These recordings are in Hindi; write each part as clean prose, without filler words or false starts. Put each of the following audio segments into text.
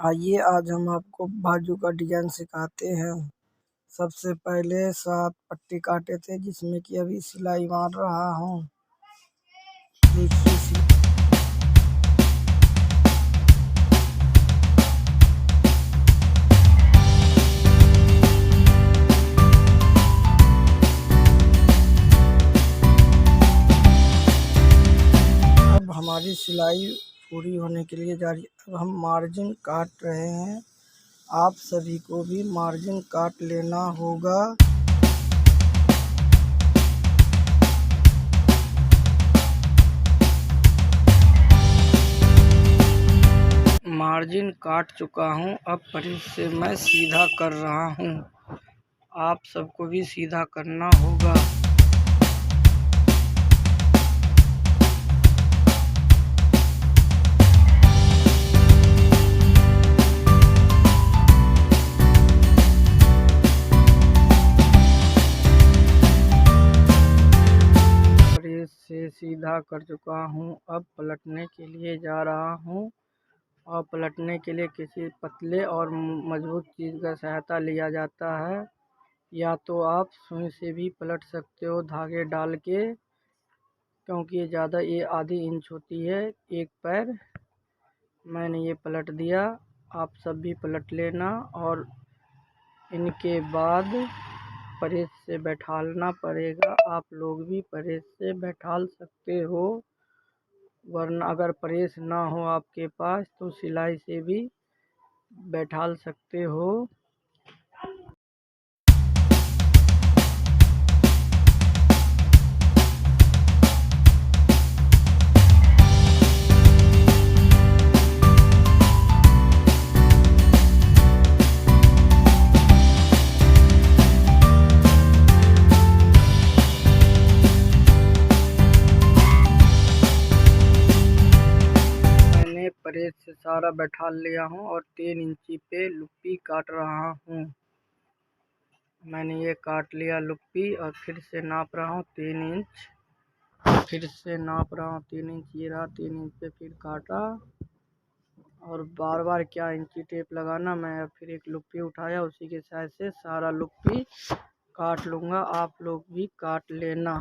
आइए आज हम आपको बाजू का डिजाइन सिखाते हैं। सबसे पहले 7 पट्टी काटे थे जिसमें कि अभी सिलाई मार रहा हूँ। दूसरी सिलाई अब हमारी सिलाई पूरी होने के लिए जा रही है। अब हम मार्जिन काट रहे हैं। आप सभी को भी मार्जिन काट लेना होगा। मार्जिन काट चुका हूँ। अब परिध से मैं सीधा कर रहा हूँ। आप सबको भी सीधा करना होगा। परिध से सीधा कर चुका हूँ। अब पलटने के लिए जा रहा हूँ। और पलटने के लिए किसी पतले और मजबूत चीज़ का सहायता लिया जाता है, या तो आप सुई से भी पलट सकते हो धागे डाल के, क्योंकि ये ज़्यादा ये आधी इंच होती है एक पैर। मैंने ये पलट दिया। आप सब भी पलट लेना और इनके बाद परिध से बैठालना पड़ेगा। आप लोग भी परिध से बैठाल सकते हो, वरना अगर प्रेस ना हो आपके पास तो सिलाई से भी बैठाल सकते हो। प्रेस से सारा बैठा लिया हूँ और 3 इंची पे लुप्पी काट रहा हूँ। मैंने ये काट लिया लुप्पी और फिर से नाप रहा हूँ 3 इंच। फिर से नाप रहा हूँ 3 इंच। ये रहा 3 इंच पे फिर काटा और बार बार क्या इंची टेप लगाना। मैं फिर एक लुप्पी उठाया, उसी के साइज से सारा लुप्पी काट लूँगा। आप लोग भी काट लेना।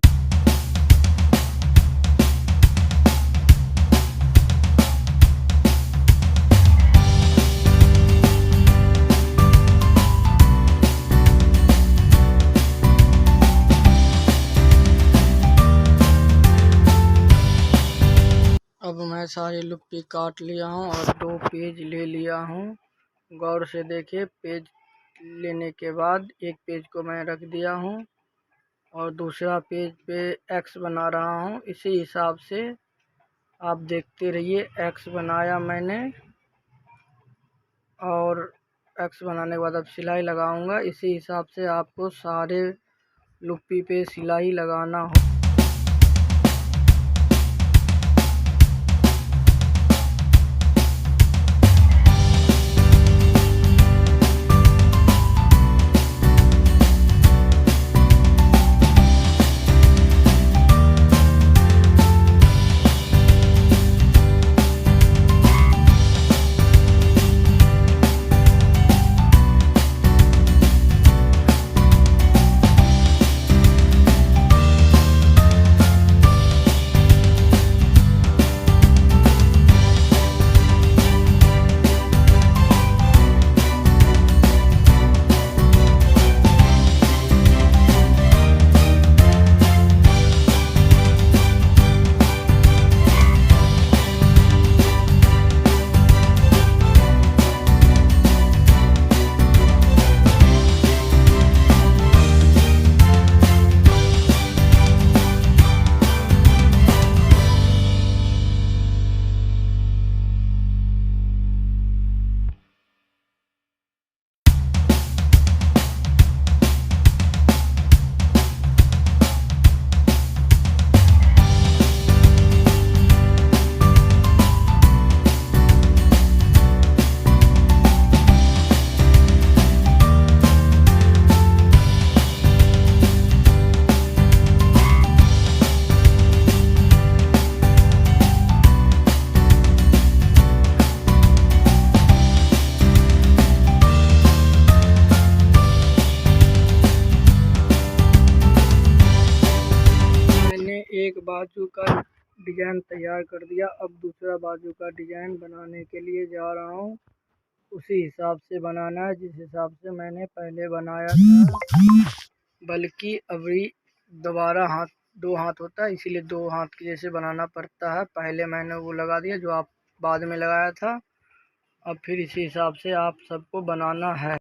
अब मैं सारी लुप्पी काट लिया हूँ और 2 पेज ले लिया हूँ। गौर से देखिए, पेज लेने के बाद एक पेज को मैं रख दिया हूँ और दूसरा पेज पे एक्स बना रहा हूँ। इसी हिसाब से आप देखते रहिए। एक्स बनाया मैंने और एक्स बनाने के बाद अब सिलाई लगाऊंगा। इसी हिसाब से आपको सारे लुप्पी पे सिलाई लगाना हो। बाजू का डिजाइन तैयार कर दिया। अब दूसरा बाजू का डिजाइन बनाने के लिए जा रहा हूँ। उसी हिसाब से बनाना है जिस हिसाब से मैंने पहले बनाया था, बल्कि अभी दोबारा दो हाथ होता है, इसीलिए दो हाथ के जैसे बनाना पड़ता है। पहले मैंने वो लगा दिया जो आप बाद में लगाया था। अब फिर इसी हिसाब से आप सबको बनाना है।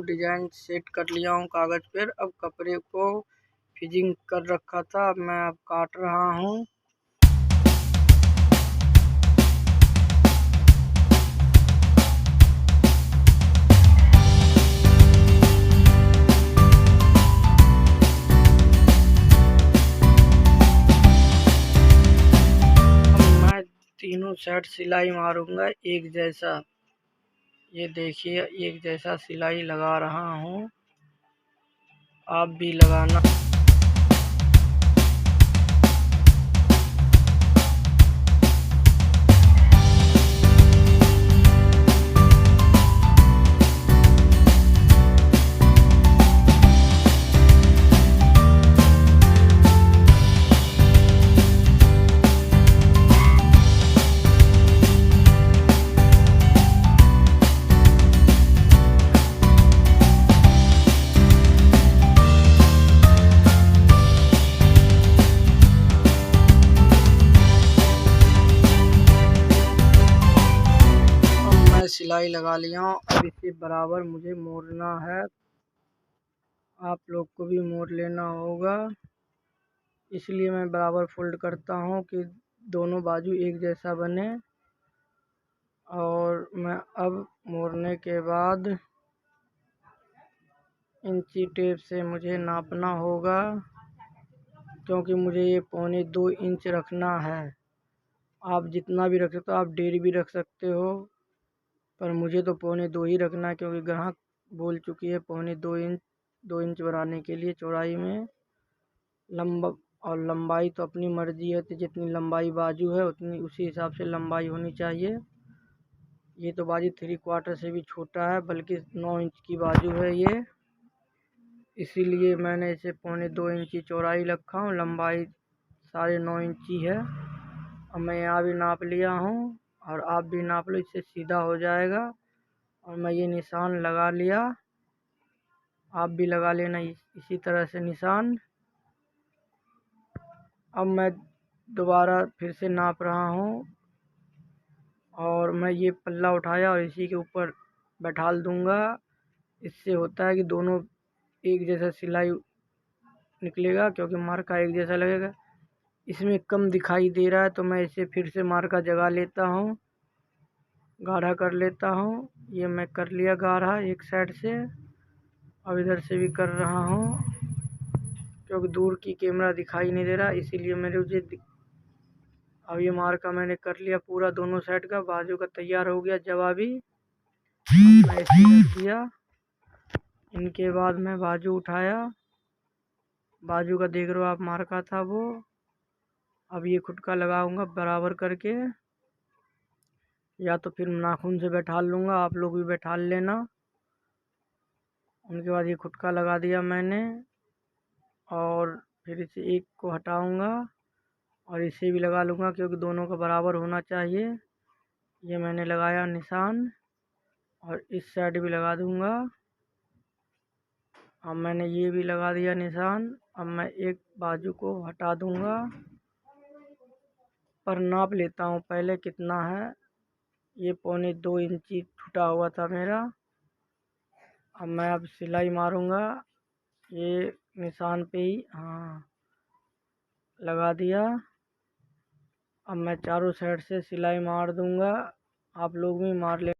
डिजाइन सेट कर लिया हूँ कागज पर। अब कपड़े को फिजिंग कर रखा था, अब मैं अब काट रहा हूँ। अब मैं तीनों साइड सिलाई मारूंगा एक जैसा। ये देखिए एक जैसा सिलाई लगा रहा हूँ, आप भी लगाना। सिलाई लगा लिया हूँ। अब इसे बराबर मुझे मोड़ना है, आप लोग को भी मोड़ लेना होगा। इसलिए मैं बराबर फोल्ड करता हूँ कि दोनों बाजू एक जैसा बने। और मैं अब मोड़ने के बाद इंची टेप से मुझे नापना होगा, क्योंकि मुझे ये 2.25 इंच रखना है। आप जितना भी रख सकते हो, आप 1.5 भी रख सकते हो, पर मुझे तो 2.25 ही रखना है, क्योंकि ग्राहक बोल चुकी है 2.25 इंच बनाने के लिए चौड़ाई में। लंबाई तो अपनी मर्जी है, तो जितनी लंबाई बाजू है उतनी उसी हिसाब से लंबाई होनी चाहिए। ये तो बाजू 3/4 से भी छोटा है, बल्कि 9 इंच की बाजू है ये, इसीलिए मैंने इसे 2.25 इंची चौड़ाई रखा हूँ। लंबाई 9.5 इंची है। अब मैं यहाँ भी नाप लिया हूँ और आप भी नाप लो, इससे सीधा हो जाएगा। और मैं ये निशान लगा लिया, आप भी लगा लेना इसी तरह से निशान। अब मैं दोबारा फिर से नाप रहा हूँ और मैं ये पल्ला उठाया और इसी के ऊपर बैठाल दूंगा। इससे होता है कि दोनों एक जैसा सिलाई निकलेगा, क्योंकि मार्का एक जैसा लगेगा। इसमें कम दिखाई दे रहा है तो मैं इसे फिर से मार्का जगा लेता हूँ, गाढ़ा कर लेता हूँ। ये मैं कर लिया गाढ़ा एक साइड से। अब इधर से भी कर रहा हूँ, क्योंकि दूर की कैमरा दिखाई नहीं दे रहा, इसीलिए मुझे अब ये मार्का मैंने कर लिया पूरा दोनों साइड का। बाजू का तैयार हो गया जवाबी, मैं इसे रख दिया। इनके बाद मैं बाजू उठाया, बाजू का देख रहे हो आप मार्का था वो। अब ये खुटका लगाऊंगा बराबर करके, या तो फिर नाखून से बैठा लूँगा, आप लोग भी बैठा लेना। उनके बाद ये खुटका लगा दिया मैंने, और फिर इसे एक को हटाऊंगा और इसे भी लगा लूँगा, क्योंकि दोनों का बराबर होना चाहिए। ये मैंने लगाया निशान, और इस साइड भी लगा दूँगा। अब मैंने ये भी लगा दिया निशान। अब मैं एक बाजू को हटा दूँगा, पर नाप लेता हूँ पहले कितना है। ये 1.25 इंची टूटा हुआ था मेरा। अब सिलाई मारूंगा, ये निशान पे ही, हाँ लगा दिया। अब मैं चारों साइड से सिलाई मार दूंगा, आप लोग भी मार ले।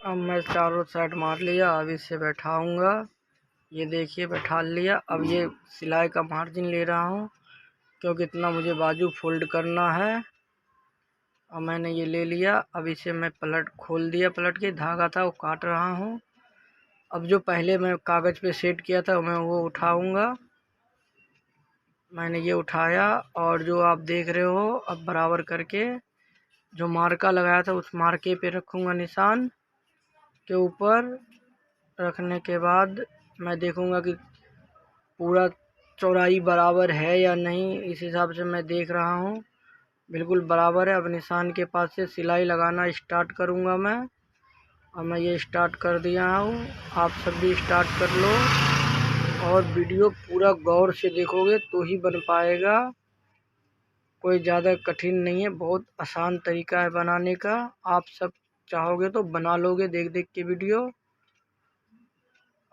अब मैं चारों साइड मार लिया, अब इसे बैठाऊंगा। ये देखिए बैठा लिया। अब ये सिलाई का मार्जिन ले रहा हूँ, क्योंकि इतना मुझे बाजू फोल्ड करना है। अब मैंने ये ले लिया। अब इसे मैं पलट खोल दिया, पलट के धागा था वो काट रहा हूँ। अब जो पहले मैं कागज़ पे सेट किया था मैं वो उठाऊंगा। मैंने ये उठाया, और जो आप देख रहे हो अब बराबर करके जो मार्का लगाया था उस मार्के पे रखूँगा, निशान के ऊपर रखने के बाद मैं देखूँगा कि पूरा चौड़ाई बराबर है या नहीं। इस हिसाब से मैं देख रहा हूँ, बिल्कुल बराबर है। अब निशान के पास से सिलाई लगाना स्टार्ट करूँगा मैं। और मैं ये स्टार्ट कर दिया हूँ, आप सब भी स्टार्ट कर लो। और वीडियो पूरा गौर से देखोगे तो ही बन पाएगा, कोई ज़्यादा कठिन नहीं है, बहुत आसान तरीका है बनाने का। आप सब चाहोगे तो बना लोगे देख देख के वीडियो।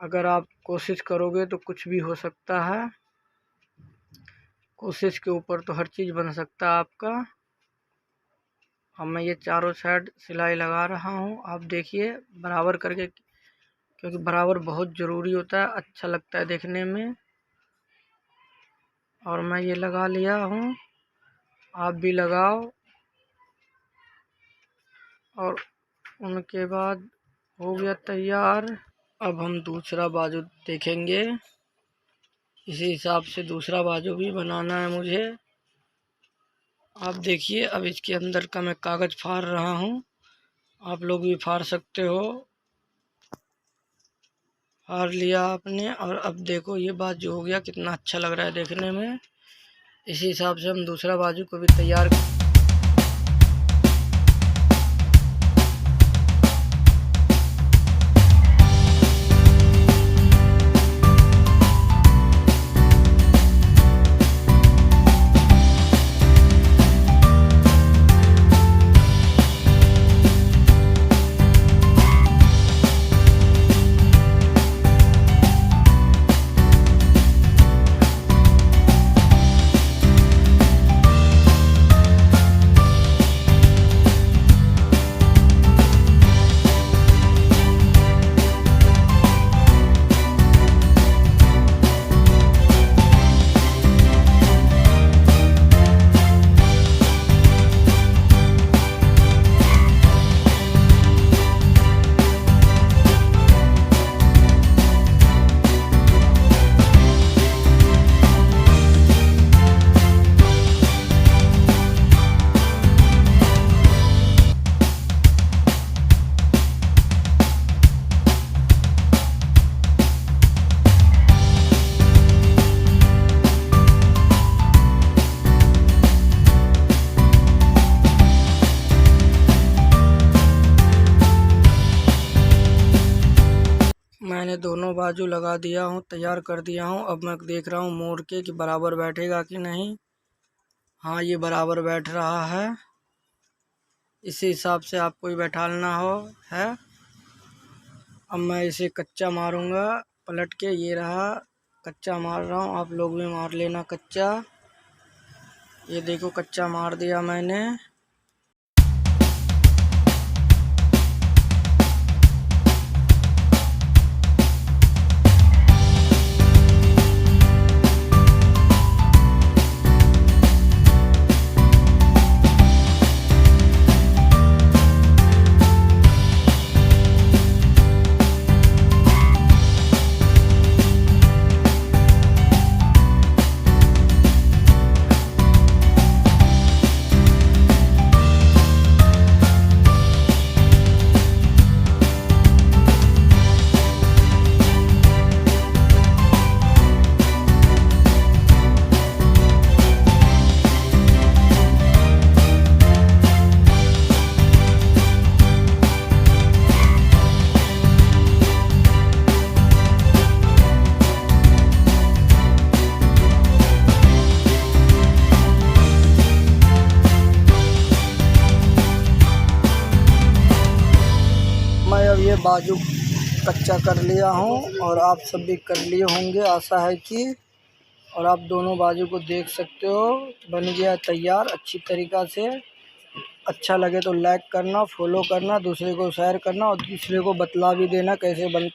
अगर आप कोशिश करोगे तो कुछ भी हो सकता है, कोशिश के ऊपर तो हर चीज़ बन सकता है आपका। अब मैं ये चारों साइड सिलाई लगा रहा हूँ, आप देखिए बराबर करके, क्योंकि बराबर बहुत ज़रूरी होता है, अच्छा लगता है देखने में। और मैं ये लगा लिया हूँ, आप भी लगाओ। और उनके बाद हो गया तैयार। अब हम दूसरा बाजू देखेंगे, इसी हिसाब से दूसरा बाजू भी बनाना है मुझे। आप देखिए अब इसके अंदर का मैं कागज़ फाड़ रहा हूँ, आप लोग भी फाड़ सकते हो। फाड़ लिया आपने, और अब देखो ये बाजू हो गया, कितना अच्छा लग रहा है देखने में। इसी हिसाब से हम दूसरा बाजू को भी तैयार बाजू लगा दिया हूँ, तैयार कर दिया हूँ। अब मैं देख रहा हूँ मोड़ के कि बराबर बैठेगा कि नहीं। हाँ, ये बराबर बैठ रहा है। इसी हिसाब से आपको ही बैठाना है। अब मैं इसे कच्चा मारूंगा पलट के। ये रहा, कच्चा मार रहा हूँ, आप लोग भी मार लेना कच्चा। ये देखो कच्चा मार दिया मैंने। मैं अब ये बाजू कच्चा कर लिया हूँ और आप सब भी कर लिए होंगे, आशा है कि। और आप दोनों बाजू को देख सकते हो, बन गया तैयार अच्छी तरीक़ा से। अच्छा लगे तो लाइक करना, फॉलो करना, दूसरे को शेयर करना और दूसरे को बतला भी देना कैसे बन